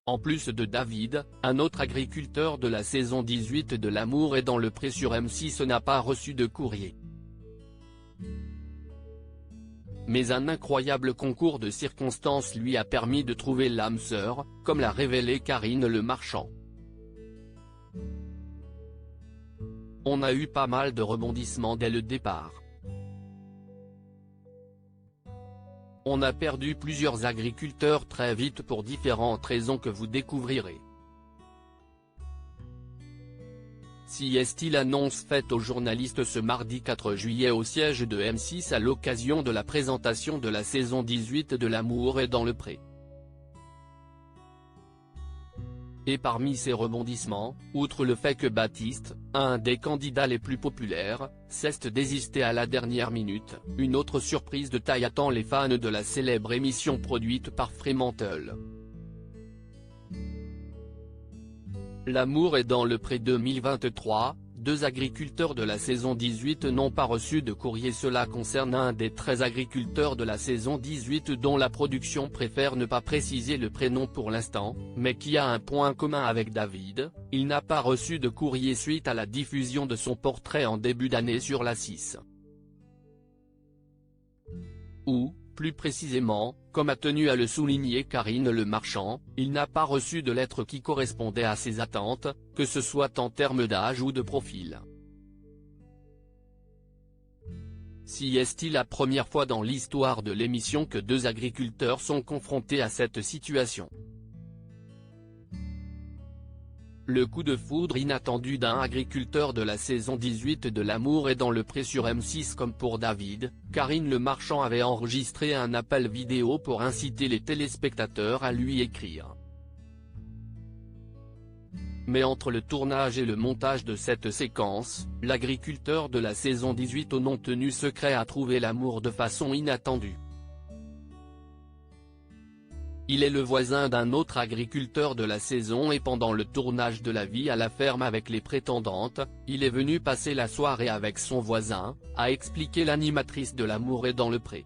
En plus de David, un autre agriculteur de la saison 18 de L'amour est dans le pré sur M6 n'a pas reçu de courrier. Mais un incroyable concours de circonstances lui a permis de trouver l'âme sœur, comme l'a révélé Karine Le Marchand. On a eu pas mal de rebondissements dès le départ. On a perdu plusieurs agriculteurs très vite pour différentes raisons que vous découvrirez. Si est-il annonce faite aux journalistes ce mardi 4 juillet au siège de M6 à l'occasion de la présentation de la saison 18 de L'amour est dans le pré. Et parmi ces rebondissements, outre le fait que Baptiste, un des candidats les plus populaires, cesse de désister à la dernière minute, une autre surprise de taille attend les fans de la célèbre émission produite par Fremantle. L'amour est dans le pré 2023, 2 agriculteurs de la saison 18 n'ont pas reçu de courrier. Cela concerne un des 13 agriculteurs de la saison 18 dont la production préfère ne pas préciser le prénom pour l'instant, mais qui a un point commun avec David, il n'a pas reçu de courrier suite à la diffusion de son portrait en début d'année sur la 6. Ou, plus précisément, comme a tenu à le souligner Karine Le Marchand, il n'a pas reçu de lettre qui correspondait à ses attentes, que ce soit en termes d'âge ou de profil. Si est-il la première fois dans l'histoire de l'émission que 2 agriculteurs sont confrontés à cette situation? Le coup de foudre inattendu d'un agriculteur de la saison 18 de L'amour est dans le pré sur M6. Comme pour David, Karine Le Marchand avait enregistré un appel vidéo pour inciter les téléspectateurs à lui écrire. Mais entre le tournage et le montage de cette séquence, l'agriculteur de la saison 18 au nom tenu secret a trouvé l'amour de façon inattendue. Il est le voisin d'un autre agriculteur de la saison et pendant le tournage de La vie à la ferme avec les prétendantes, il est venu passer la soirée avec son voisin, a expliqué l'animatrice de L'amour est dans le pré.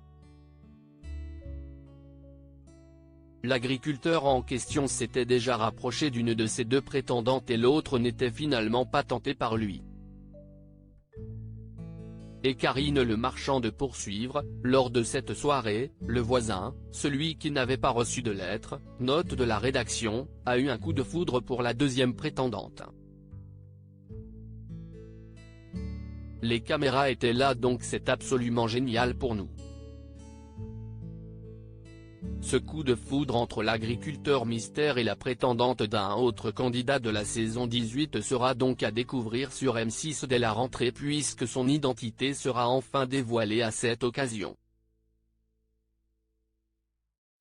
L'agriculteur en question s'était déjà rapproché d'une de ses 2 prétendantes et l'autre n'était finalement pas tenté par lui. Et Karine Le Marchand de poursuivre, lors de cette soirée, le voisin, celui qui n'avait pas reçu de lettre, note de la rédaction, a eu un coup de foudre pour la 2e prétendante. Les caméras étaient là donc c'est absolument génial pour nous. Ce coup de foudre entre l'agriculteur mystère et la prétendante d'un autre candidat de la saison 18 sera donc à découvrir sur M6 dès la rentrée puisque son identité sera enfin dévoilée à cette occasion.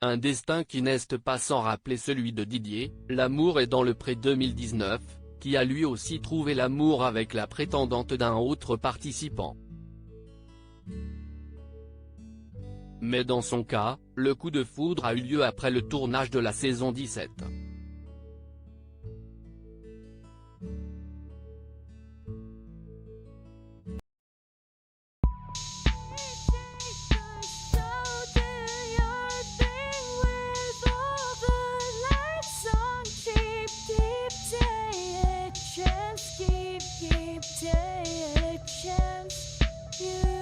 Un destin qui n'est pas sans rappeler celui de Didier, L'amour est dans le pré 2019, qui a lui aussi trouvé l'amour avec la prétendante d'un autre participant. Mais dans son cas, le coup de foudre a eu lieu après le tournage de la saison 17. Keep